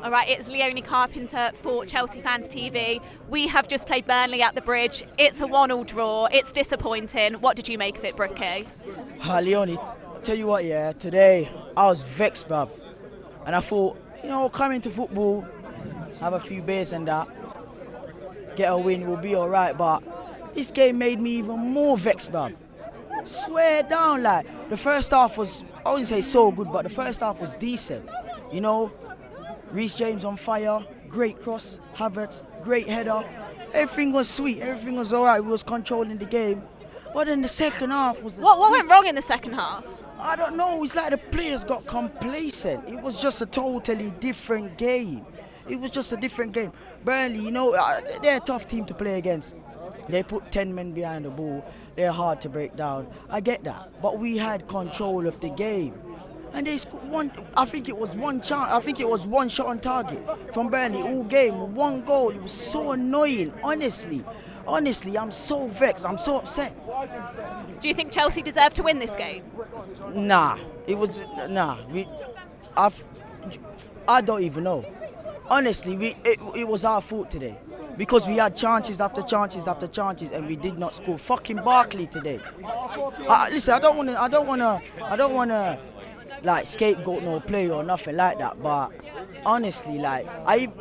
All right, it's Leonie Carpenter for Chelsea Fans TV. We have just played Burnley at the Bridge. It's a 1-1 draw. It's disappointing. What did you make of it, Bricky? Leonie, tell you what, yeah, today I was vexed, bruv. And I thought, coming to football, have a few beers and that, get a win, we'll be all right. But this game made me even more vexed, bruv. Swear down, like, the first half was, I wouldn't say so good, but the first half was decent. Reece James on fire, great cross, Havertz, great header. Everything was sweet, everything was all right. We was controlling the game. But then the second half was... What went wrong in the second half? I don't know, it's like the players got complacent. It was just a totally different game. It was just a different game. Burnley, they're a tough team to play against. They put 10 men behind the ball. They're hard to break down. I get that. But we had control of the game. And they scored one, I think it was one shot on target from Burnley all game, one goal. It was so annoying, honestly. Honestly, I'm so vexed, I'm so upset. Do you think Chelsea deserved to win this game? Nah. I don't even know. Honestly, it was our fault today. Because we had chances after chances after chances and we did not score. Fucking Barkley today. Listen, I don't wanna like scapegoat no play or nothing like that, but honestly, like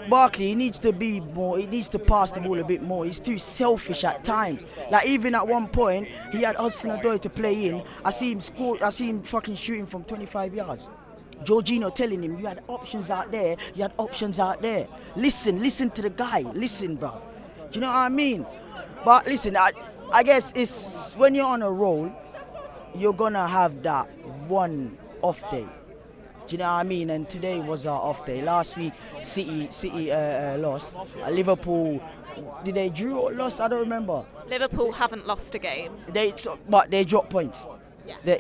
Barkley, he needs to be more. He needs to pass the ball a bit more. He's too selfish at times. Like even at one point, he had Hudson-Odoi to play in. I see him score. I see him fucking shooting from 25 yards. Jorginho telling him, you had options out there. You had options out there. Listen to the guy. Listen, bro. Do you know what I mean? But listen, I guess it's when you're on a roll, you're gonna have that one off day. Do you know what I mean? And today was our off day. Last week, City lost. Liverpool, did they drew or lost? I don't remember. Liverpool haven't lost a game. But they dropped points.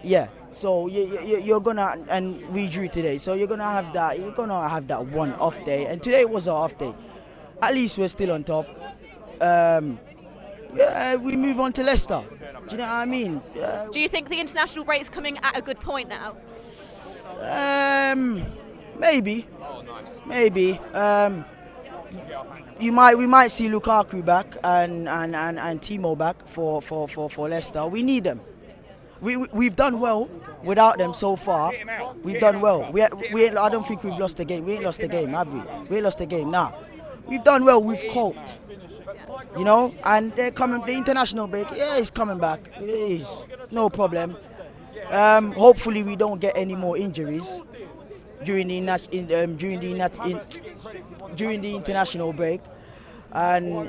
Yeah. So you're gonna, and we drew today. So you're gonna have that. You're gonna have that one off day. And today was our off day. At least we're still on top. We move on to Leicester. Do you know what I mean? Do you think the international break's coming at a good point now? Maybe. We might see Lukaku back and Timo back for Leicester. We need them. We've done well without them so far. We've done well. I don't think we've lost a game. We ain't lost a game, have we? We ain't lost a game. Nah. We've done well. We've coped. And they're coming. The international break, it's coming back. It is no problem. Hopefully we don't get any more injuries during the international break. And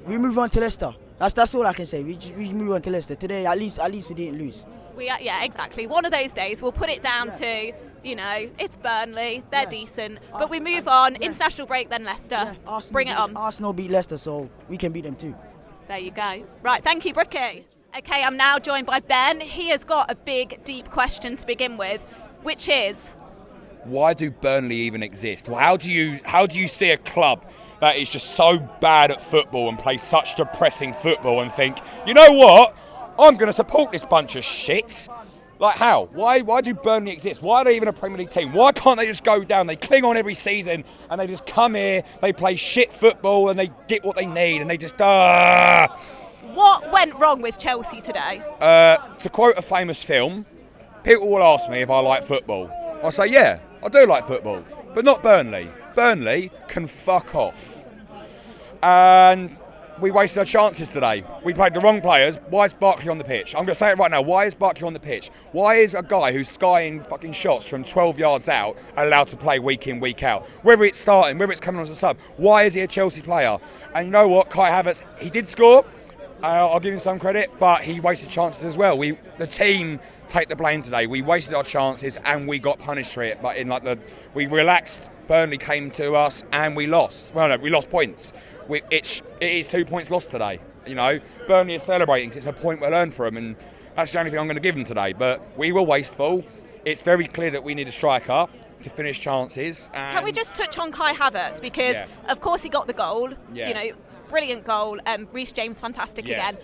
we move on to Leicester. That's all I can say. We move on to Leicester today. At least we didn't lose. Yeah, exactly. One of those days. We'll put it down to, it's Burnley. They're decent, but we move on. International break, then Leicester. Bring it on. Arsenal beat Leicester, so we can beat them too. There you go. Right, thank you, Bricky. Okay, I'm now joined by Ben. He has got a big, deep question to begin with, which is, why do Burnley even exist? Well, how do you see a club that is just so bad at football and plays such depressing football and think, you know what, I'm going to support this bunch of shits? Like how? Why do Burnley exist? Why are they even a Premier League team? Why can't they just go down? They cling on every season and they just come here, they play shit football and they get what they need and they just... What went wrong with Chelsea today? To quote a famous film, people will ask me if I like football. I'll say, yeah, I do like football, but not Burnley. Burnley can fuck off. And we wasted our chances today. We played the wrong players. Why is Barkley on the pitch? I'm going to say it right now. Why is Barkley on the pitch? Why is a guy who's skying fucking shots from 12 yards out allowed to play week in, week out? Whether it's starting, whether it's coming on as a sub, why is he a Chelsea player? And you know what? Kai Havertz, he did score. I'll give him some credit, but he wasted chances as well. The team take the blame today. We wasted our chances and we got punished for it. But we relaxed. Burnley came to us and we lost. Well, no, we lost points. It is 2 points lost today. Burnley is celebrating because it's a point well earned for them, and that's the only thing I'm going to give them today. But we were wasteful. It's very clear that we need a striker to finish chances. Can we just touch on Kai Havertz because, of course, he got the goal. Brilliant goal. Reece James, fantastic again.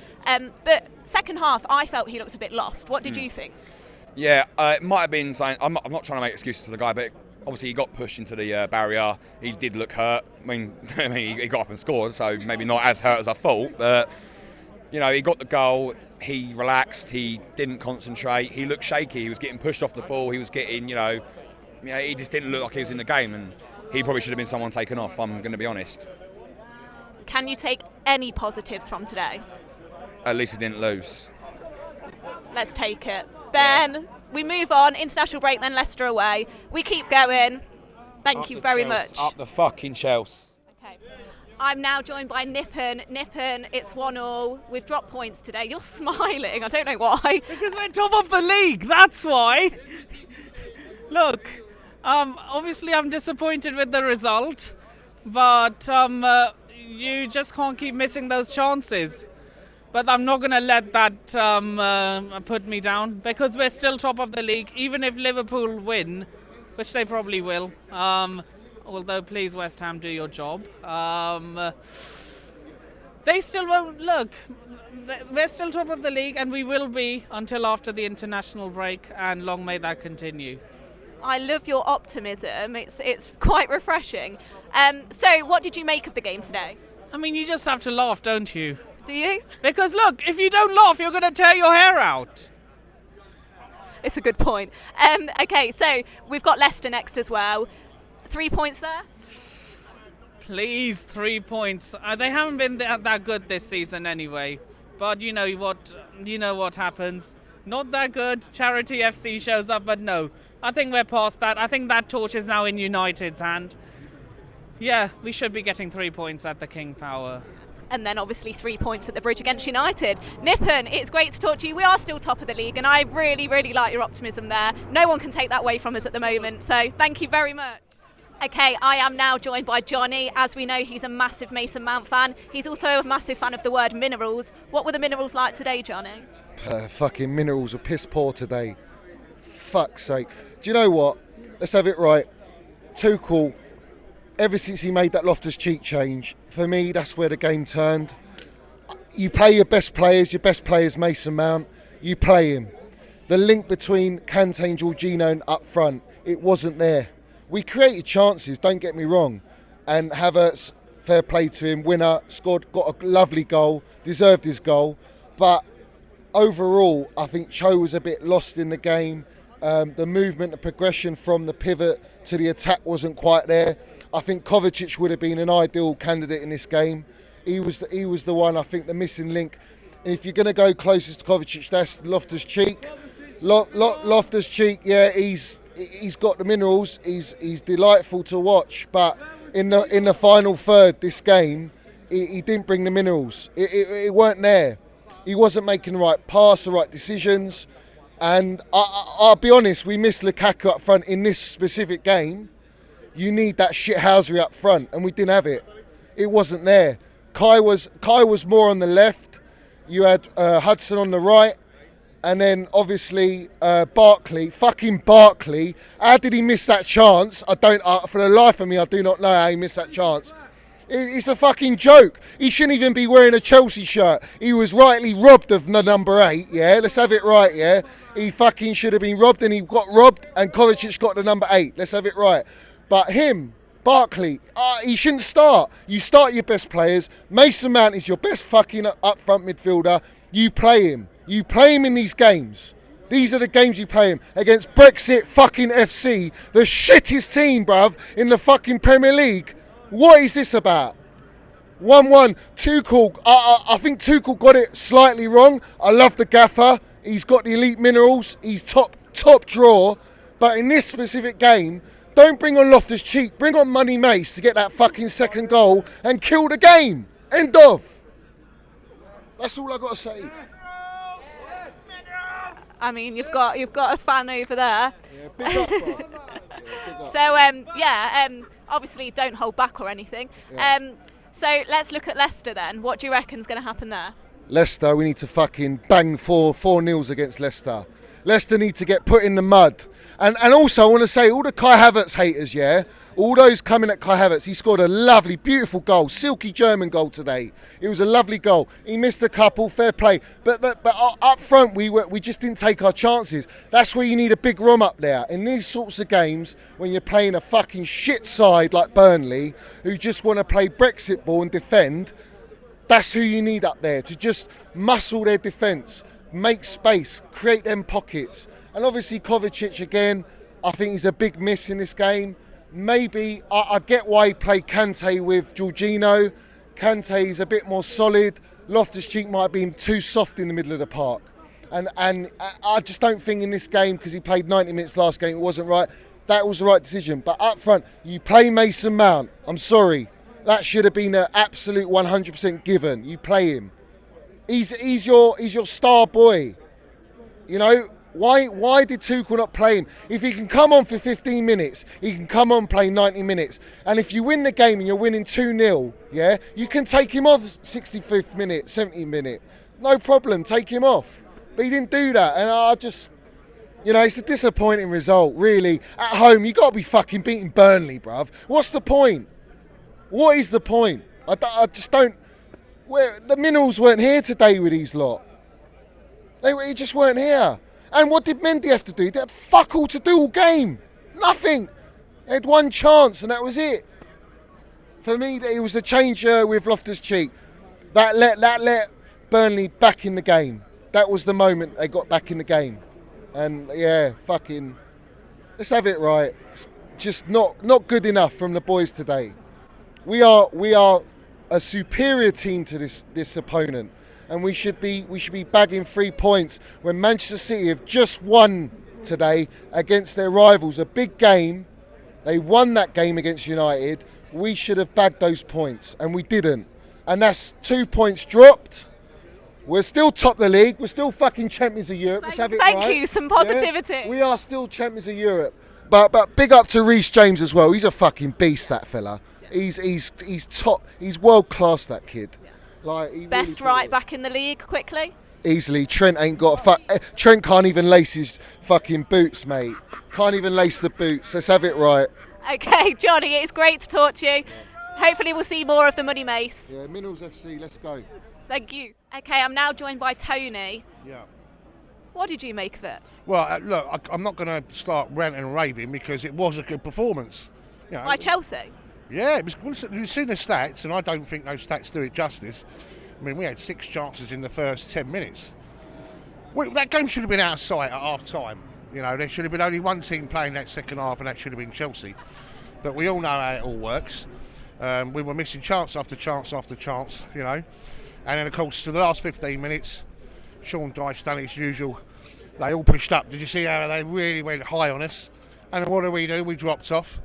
But second half, I felt he looked a bit lost. What did you think? Yeah, it might have been something. I'm not trying to make excuses to the guy, but obviously he got pushed into the barrier. He did look hurt. I mean, he got up and scored, so maybe not as hurt as I thought. But you know, he got the goal. He relaxed. He didn't concentrate. He looked shaky. He was getting pushed off the ball. He was getting, he just didn't look like he was in the game, and he probably should have been someone taken off. I'm going to be honest. Can you take any positives from today? At least we didn't lose. Let's take it. Ben, we move on. International break, then Leicester away. We keep going. Thank you very much. Up the fucking Chelsea. Okay. I'm now joined by Nippon. Nippon, it's 1-1. We've dropped points today. You're smiling. I don't know why. Because we're top of the league. That's why. Look, obviously I'm disappointed with the result, but you just can't keep missing those chances. But I'm not going to let that put me down, because we're still top of the league, even if Liverpool win, which they probably will. Although, please, West Ham, do your job. They still won't. Look, we're still top of the league, and we will be until after the international break, and long may that continue. I love your optimism. It's quite refreshing. So, what did you make of the game today? I mean, you just have to laugh, don't you? Do you? Because, look, if you don't laugh, you're going to tear your hair out. It's a good point. Okay, so we've got Leicester next as well. 3 points there? Please, 3 points. They haven't been that good this season anyway. But you know what happens. Not that good. Charity FC shows up, but no. I think we're past that. I think that torch is now in United's hand. Yeah, we should be getting 3 points at the King Power. And then obviously 3 points at the bridge against United. Nippon, it's great to talk to you. We are still top of the league, and I really, really like your optimism there. No one can take that away from us at the moment, so thank you very much. Okay, I am now joined by Johnny. As we know, he's a massive Mason Mount fan. He's also a massive fan of the word minerals. What were the minerals like today, Johnny? Fucking minerals were piss poor today. Fuck's sake. Do you know what? Let's have it right. Tuchel, ever since he made that Loftus-Cheek change, for me, that's where the game turned. You play your best players Mason Mount, you play him. The link between Kante and Jorginho and up front, it wasn't there. We created chances, don't get me wrong, and Havertz, fair play to him, winner, scored, got a lovely goal, deserved his goal, but overall, I think Cho was a bit lost in the game. The movement, the progression from the pivot to the attack wasn't quite there. I think Kovacic would have been an ideal candidate in this game. He was the one, I think, the missing link. And if you're going to go closest to Kovacic, that's Loftus-Cheek. Loftus-Cheek, yeah, he's got the minerals. He's delightful to watch. But in the final third, this game, he didn't bring the minerals. It weren't there. He wasn't making the right pass, the right decisions. And I'll be honest, we missed Lukaku up front in this specific game. You need that shithousery up front, and we didn't have it. It wasn't there. Kai was more on the left. You had Hudson on the right, and then obviously Barkley. Fucking Barkley! How did he miss that chance? For the life of me, I do not know how he missed that chance. It's a fucking joke. He shouldn't even be wearing a Chelsea shirt. He was rightly robbed of the number 8, yeah? Let's have it right, yeah? He fucking should have been robbed, and he got robbed, and Kovacic got the number 8. Let's have it right. But him, Barkley, he shouldn't start. You start your best players. Mason Mount is your best fucking up-front midfielder. You play him. You play him in these games. These are the games you play him against Brexit fucking FC, the shittest team, bruv, in the fucking Premier League. What is this about? 1-1, Tuchel. I think Tuchel got it slightly wrong. I love the gaffer. He's got the elite minerals. He's top drawer. But in this specific game, don't bring on Loftus-Cheek. Bring on Money Mace to get that fucking second goal and kill the game. End of. That's all I got to say. I mean, you've got a fan over there. Yeah, big up, bro. So, obviously don't hold back or anything. Yeah. So let's look at Leicester then. What do you reckon's going to happen there? Leicester, we need to fucking bang 4-0 against Leicester. Leicester need to get put in the mud. And also, I want to say, all the Kai Havertz haters, yeah, all those coming at Kai Havertz, he scored a lovely, beautiful goal, silky German goal today. It was a lovely goal. He missed a couple, fair play. But up front, we just didn't take our chances. That's where you need a big Rom up there. In these sorts of games, when you're playing a fucking shit side like Burnley, who just want to play Brexit ball and defend, that's who you need up there to just muscle their defence, make space, create them pockets. And obviously Kovacic again, I think he's a big miss in this game. Maybe, I get why he played Kante with Jorginho. Kante is a bit more solid. Loftus-Cheek might have been too soft in the middle of the park. And I just don't think in this game, because he played 90 minutes last game, it wasn't right. That was the right decision. But up front, you play Mason Mount. I'm sorry. That should have been an absolute 100% given. You play him. He's your star boy. You know, why did Tuchel not play him? If he can come on for 15 minutes, he can come on play 90 minutes. And if you win the game and you're winning 2-0, yeah, you can take him off 65th minute, 70th minute. No problem, take him off. But he didn't do that. And I just, you know, it's a disappointing result, really. At home, you got to be fucking beating Burnley, bruv. What's the point? What is the point? I just don't... The Minerals weren't here today with these lot. They just weren't here. And what did Mendy have to do? They had fuck all to do all game. Nothing. They had one chance and that was it. For me, it was the change with Loftus-Cheek. That let Burnley back in the game. That was the moment they got back in the game. And yeah, fucking, let's have it right. It's just not good enough from the boys today. We are a superior team to this opponent, and we should be bagging 3 points when Manchester City have just won today against their rivals. A big game. They won that game against United. We should have bagged those points, and we didn't. And that's 2 points dropped. We're still top of the league. We're still fucking champions of Europe. Let's have it right. Thank you. Some positivity. Yeah? We are still champions of Europe. But big up to Reece James as well. He's a fucking beast, that fella. He's top. He's world class, that kid. Like, he Best really right back in the league, quickly. Easily. Trent ain't got Trent can't even lace his fucking boots, mate. Can't even lace the boots. Let's have it right. Okay, Johnny, it's great to talk to you. Hopefully we'll see more of the Money Mace. Yeah, Minerals FC, let's go. Thank you. Okay, I'm now joined by Tony. Yeah. What did you make of it? Well, look, I'm not going to start ranting and raving because it was a good performance. You know, By Chelsea? Yeah, it was. You've seen the stats, and I don't think those stats do it justice. I mean, we had 6 chances in the first 10 minutes. That game should have been out of sight at half time. You know, there should have been only one team playing that second half, and that should have been Chelsea. But we all know how it all works. We were missing chance after chance after chance, you know. And then, of course, to the last 15 minutes, Sean Dyche done his usual. They all pushed up. Did you see how they really went high on us? And what do? We dropped off.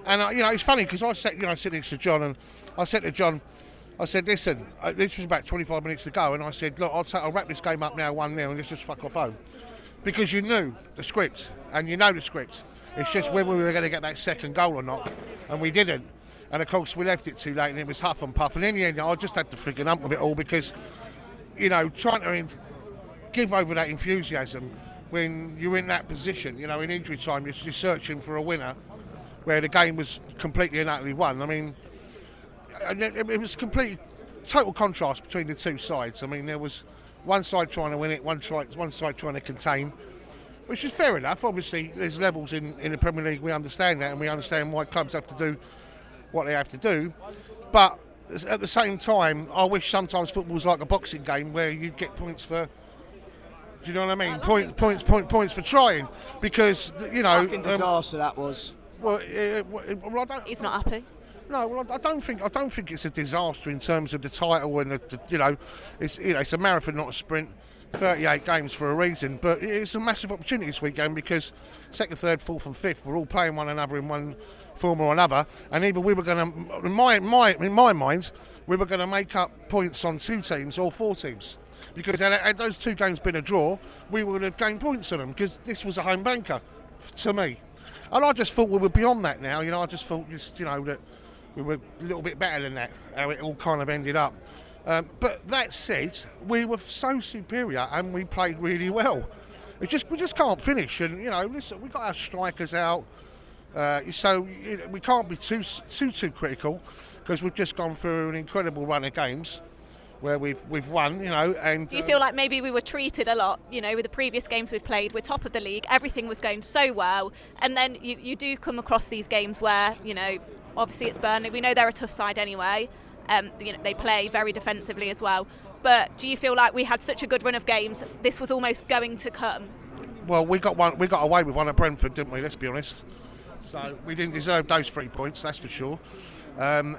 And, you know, it's funny because I sat next to John, and I said to John, listen, this was about 25 minutes to go, and I said, look, I'll wrap this game up now 1-0 and let's just fuck off home. Because you knew the script, and you know the script. It's just whether we were going to get that second goal or not, and we didn't. And, of course, we left it too late, and it was huff and puff. And in the end, I just had to frigging hump with it all because, you know, trying to give over that enthusiasm when you're in that position, you know, in injury time, you're searching for a winner where the game was completely and utterly won. I mean, it was total contrast between the two sides. I mean, there was one side trying to win it, one side trying to contain, which is fair enough. Obviously, there's levels in the Premier League. We understand that, and we understand why clubs have to do what they have to do. But at the same time, I wish sometimes football's like a boxing game where you get points for. Do you know what I mean? Points for trying, because you know. Fucking disaster that was. Well, I don't. He's not happy. No, well, I don't think it's a disaster in terms of the title and it's a marathon, not a sprint. 38 games for a reason, but it's a massive opportunity this weekend because second, third, fourth, and fifth we're all playing one another in one form or another, and either we were going to, in my mind, we were going to make up points on 2 teams or 4 teams. Because had those 2 games been a draw, we would have gained points on them because this was a home banker to me. And I just thought we were beyond that now. You know, I just thought that we were a little bit better than that, how it all kind of ended up. But that said, we were so superior and we played really well. we just can't finish. And listen, we got our strikers out, so we can't be too critical, because we've just gone through an incredible run of games where we've won. And do you feel like maybe we were treated a lot? With the previous games we've played, we're top of the league, everything was going so well, and then you do come across these games where obviously it's Burnley. We know they're a tough side anyway. They play very defensively as well. But do you feel like we had such a good run of games, this was almost going to come? Well, we got away with one at Brentford, didn't we? Let's be honest. So we didn't deserve those 3 points, that's for sure. And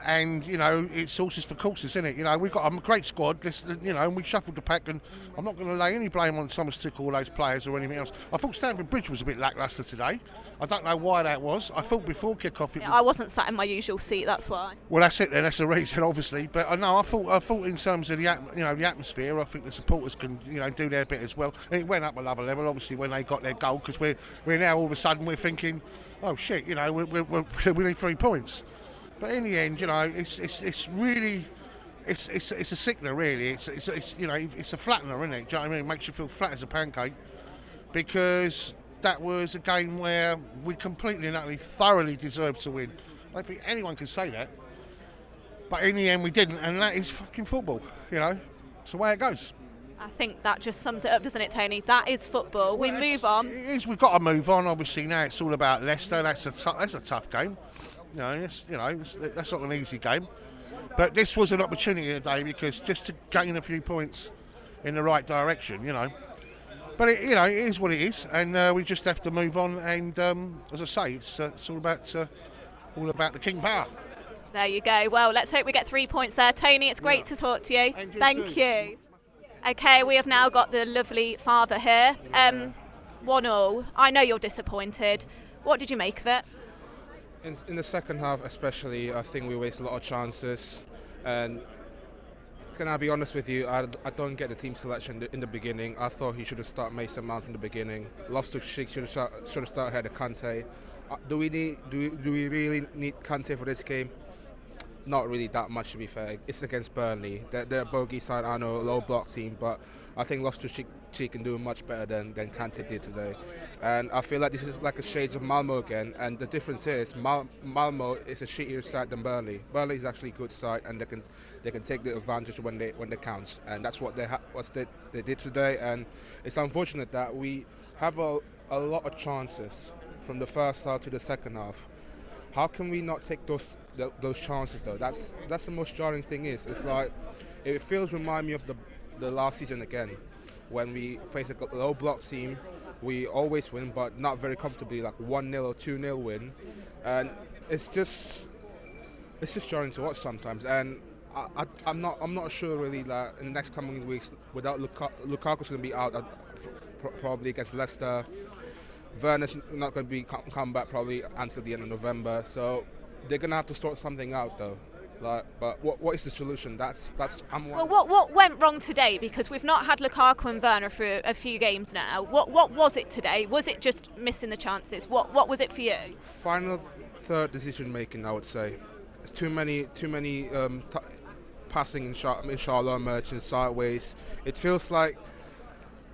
it's horses for courses, isn't it? We've got a great squad, and we shuffled the pack, and I'm not going to lay any blame on Thomas Tuchel or those players or anything else. I thought Stamford Bridge was a bit lacklustre today. I don't know why that was. I thought before kick-off I wasn't sat in my usual seat, that's why. Well, that's it then. That's the reason, obviously. But I thought in terms of the atmosphere, I think the supporters can do their bit as well. And it went up another level, obviously, when they got their goal, because we're now all of a sudden we're thinking, oh shit, we need 3 points. But in the end, it's really it's a sickener, really. It's a flattener, isn't it? Do you know what I mean? It makes you feel flat as a pancake, because that was a game where we completely and utterly thoroughly deserved to win. I don't think anyone can say that. But in the end, we didn't, and that is fucking football. It's the way it goes. I think that just sums it up, doesn't it, Tony? That is football. We move on. It is. We've got to move on. Obviously, now it's all about Leicester. That's a tough game. That's not an easy game. But this was an opportunity today, because just to gain a few points in the right direction, But it is what it is, and we just have to move on. And as I say, it's all about the King Power. There you go. Well, let's hope we get 3 points there, Tony. It's great to talk to you. Thank you. Okay, we have now got the lovely father here. 1-1. I know you're disappointed. What did you make of it? In the second half especially, I think we wasted a lot of chances. And can I be honest with you, I don't get the team selection in the beginning. I thought he should have started Mason Mount from the beginning. Loftus-Cheek should have started ahead of Kante. Do we really need Kante for this game? Not really that much, to be fair. It's against Burnley. They're a bogey side, I know, a low block team, but I think Loftus-Cheek can do much better than Kante did today. And I feel like this is like a shades of Malmo again, and the difference is Malmo is a shittier side than Burnley. Burnley is actually a good side, and they can take the advantage when they counts, and that's what they did today. And it's unfortunate that we have a lot of chances from the first half to the second half. How can we not take those chances though? That's the most jarring thing. It's like it remind me of the last season again, when we face a low block team. We always win, but not very comfortably, like 1-0 or 2-0 win, and it's just jarring to watch sometimes. And I'm not sure really that in the next coming weeks, without Lukaku's going to be out probably against Leicester. Werner's not going to be come back probably until the end of November, so they're going to have to sort something out though. But what is the solution? Well, what went wrong today? Because we've not had Lukaku and Werner for a few games now. What was it today? Was it just missing the chances? What was it for you? Final third decision making, I would say. It's too many passing in Charlotte merchant sideways. It feels like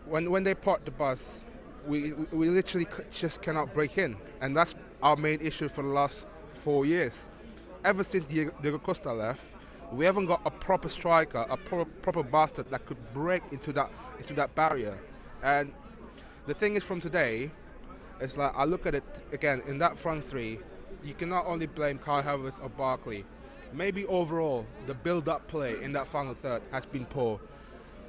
when they park the bus, we literally just cannot break in, and that's our main issue for the last 4 years. Ever since Diego Costa left, we haven't got a proper striker, a proper bastard that could break into that barrier. And the thing is, from today, it's like I look at it again in that front three. You cannot only blame Kai Havertz or Barkley. Maybe overall the build-up play in that final third has been poor,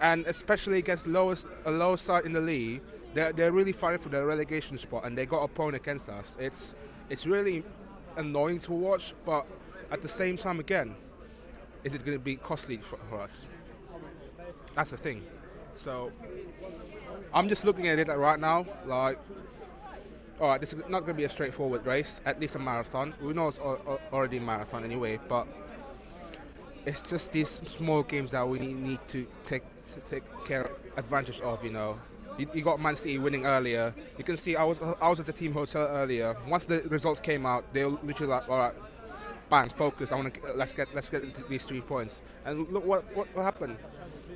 and especially against a lower side in the league, they're really fighting for their relegation spot, and they got a point against us. It's really annoying to watch, but at the same time, again, is it going to be costly for us? That's the thing. So I'm just looking at it right now like, all right, this is not going to be a straightforward race, at least a marathon. We know it's already a marathon anyway, but it's just these small games that we need to take advantage of, You got Man City winning earlier. You can see I was at the team hotel earlier. Once the results came out, they were literally like, all right, bang, focus. Let's get these 3 points. And look what happened.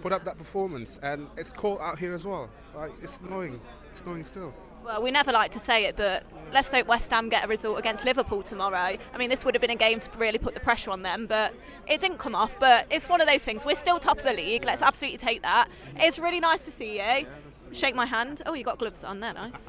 Put up that performance, and it's cold out here as well. Like, it's annoying. It's annoying still. Well, we never like to say it, but let's hope West Ham get a result against Liverpool tomorrow. I mean, this would have been a game to really put the pressure on them, but it didn't come off. But it's one of those things. We're still top of the league. Let's absolutely take that. It's really nice to see you. Shake my hand. Oh, you got gloves on. They're nice.